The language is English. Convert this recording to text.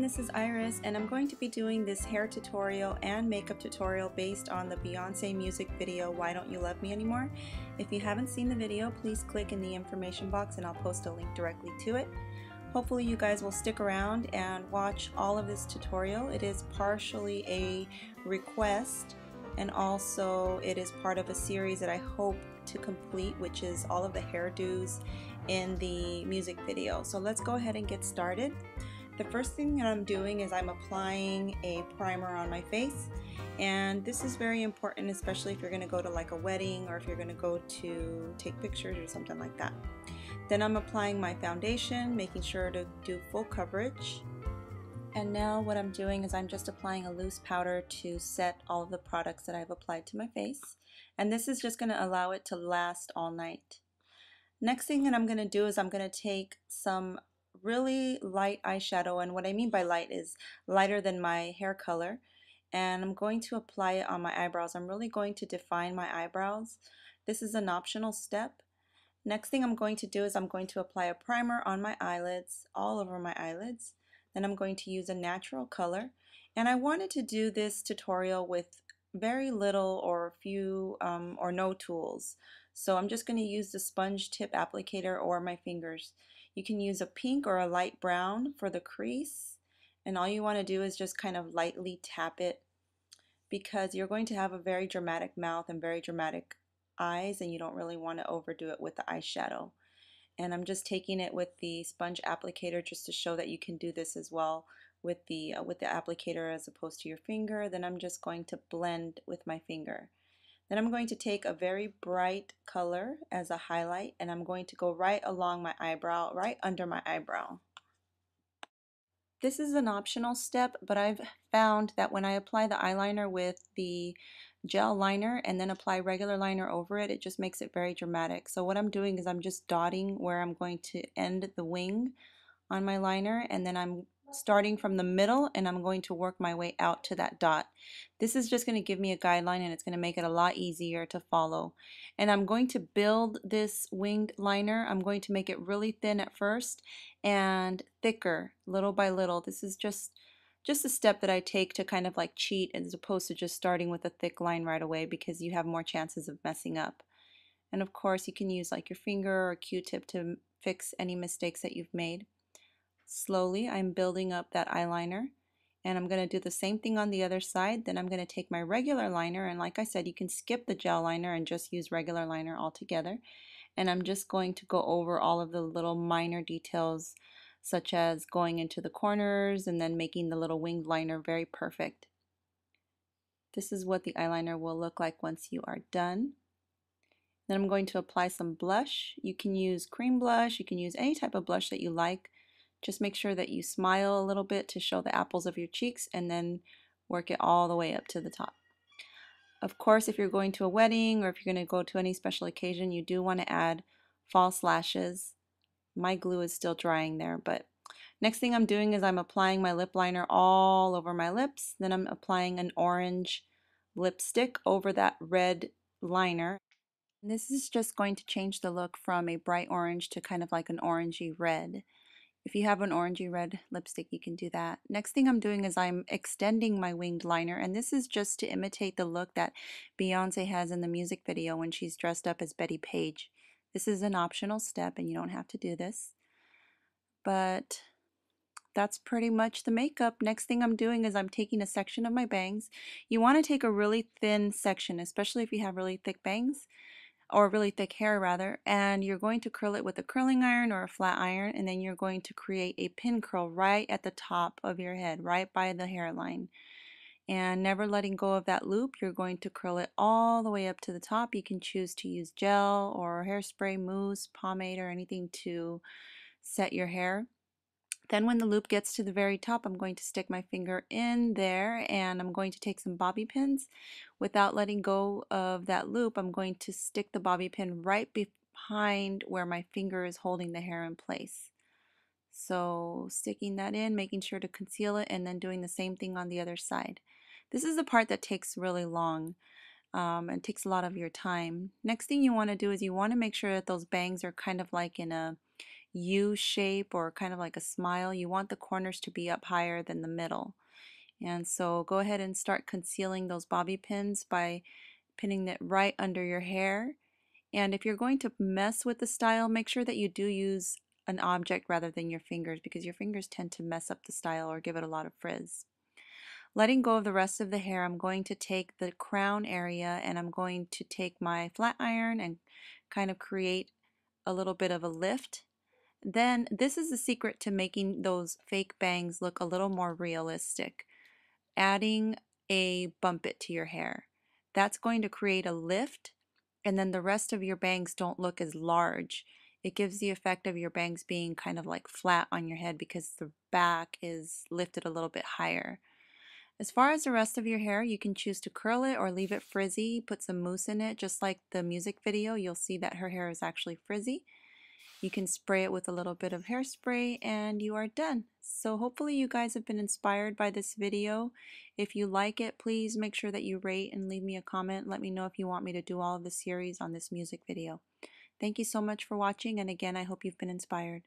this is Iris, and I'm going to be doing this hair tutorial and makeup tutorial based on the Beyonce music video, Why Don't You Love Me Anymore? If you haven't seen the video, please click in the information box and I'll post a link directly to it. Hopefully you guys will stick around and watch all of this tutorial. It is partially a request and also it is part of a series that I hope to complete, which is all of the hairdos in the music video. So let's go ahead and get started. The first thing that I'm doing is I'm applying a primer on my face, and this is very important, especially if you're going to go to like a wedding or if you're going to go to take pictures or something like that. Then I'm applying my foundation, making sure to do full coverage. And now what I'm doing is I'm just applying a loose powder to set all of the products that I've applied to my face, and this is just going to allow it to last all night. Next thing that I'm going to do is I'm going to take some really light eyeshadow, and what I mean by light is lighter than my hair color, and I'm going to apply it on my eyebrows. I'm really going to define my eyebrows. This is an optional step. Next thing I'm going to do is I'm going to apply a primer on my eyelids, all over my eyelids. Then I'm going to use a natural color, and I wanted to do this tutorial with very little or few or no tools. So I'm just going to use the sponge tip applicator or my fingers. You can use a pink or a light brown for the crease, and all you want to do is just kind of lightly tap it, because you're going to have a very dramatic mouth and very dramatic eyes, and you don't really want to overdo it with the eyeshadow. And I'm just taking it with the sponge applicator just to show that you can do this as well with the applicator as opposed to your finger. Then I'm just going to blend with my finger. Then I'm going to take a very bright color as a highlight, and I'm going to go right along my eyebrow, right under my eyebrow. This is an optional step, but I've found that when I apply the eyeliner with the gel liner and then apply regular liner over it, it just makes it very dramatic. So what I'm doing is I'm just dotting where I'm going to end the wing on my liner, and then I'm starting from the middle and I'm going to work my way out to that dot. This is just going to give me a guideline, and it's going to make it a lot easier to follow. And I'm going to build this winged liner. I'm going to make it really thin at first and thicker little by little. This is just a step that I take to kind of like cheat, as opposed to just starting with a thick line right away, because you have more chances of messing up. And of course you can use like your finger or a Q-tip to fix any mistakes that you've made. Slowly I'm building up that eyeliner, and I'm going to do the same thing on the other side. Then I'm going to take my regular liner, and like I said, you can skip the gel liner and just use regular liner altogether. And I'm just going to go over all of the little minor details, such as going into the corners and then making the little winged liner very perfect. This is what the eyeliner will look like once you are done. Then I'm going to apply some blush. You can use cream blush, you can use any type of blush that you like. Just make sure that you smile a little bit to show the apples of your cheeks, and then work it all the way up to the top. Of course, if you're going to a wedding or if you're going to go to any special occasion, you do want to add false lashes. My glue is still drying there, but next thing I'm doing is I'm applying my lip liner all over my lips. Then I'm applying an orange lipstick over that red liner. And this is just going to change the look from a bright orange to kind of like an orangey red. If you have an orangey red lipstick, you can do that. Next thing I'm doing is I'm extending my winged liner, and this is just to imitate the look that Beyonce has in the music video when she's dressed up as Bettie Page. This is an optional step and you don't have to do this, but that's pretty much the makeup. Next thing I'm doing is I'm taking a section of my bangs. You want to take a really thin section, especially if you have really thick bangs, or really thick hair rather, and you're going to curl it with a curling iron or a flat iron, and then you're going to create a pin curl right at the top of your head, right by the hairline. And never letting go of that loop, you're going to curl it all the way up to the top. You can choose to use gel or hairspray, mousse, pomade, or anything to set your hair. Then when the loop gets to the very top, I'm going to stick my finger in there, and I'm going to take some bobby pins. Without letting go of that loop, I'm going to stick the bobby pin right behind where my finger is holding the hair in place. So sticking that in, making sure to conceal it, and then doing the same thing on the other side. This is the part that takes really long and takes a lot of your time. Next thing you want to do is you want to make sure that those bangs are kind of like in a U shape or kind of like a smile, you want the corners to be up higher than the middle. And so go ahead and start concealing those bobby pins by pinning it right under your hair. And if you're going to mess with the style, make sure that you do use an object rather than your fingers, because your fingers tend to mess up the style or give it a lot of frizz. Letting go of the rest of the hair, I'm going to take the crown area and I'm going to take my flat iron and kind of create a little bit of a lift. Then this is the secret to making those fake bangs look a little more realistic. Adding a bump it to your hair. That's going to create a lift, and then the rest of your bangs don't look as large. It gives the effect of your bangs being kind of like flat on your head because the back is lifted a little bit higher. As far as the rest of your hair, you can choose to curl it or leave it frizzy, put some mousse in it, just like the music video. You'll see that her hair is actually frizzy. You can spray it with a little bit of hairspray and you are done. So hopefully you guys have been inspired by this video. If you like it, please make sure that you rate and leave me a comment. Let me know if you want me to do all of the series on this music video. Thank you so much for watching, and again, I hope you've been inspired.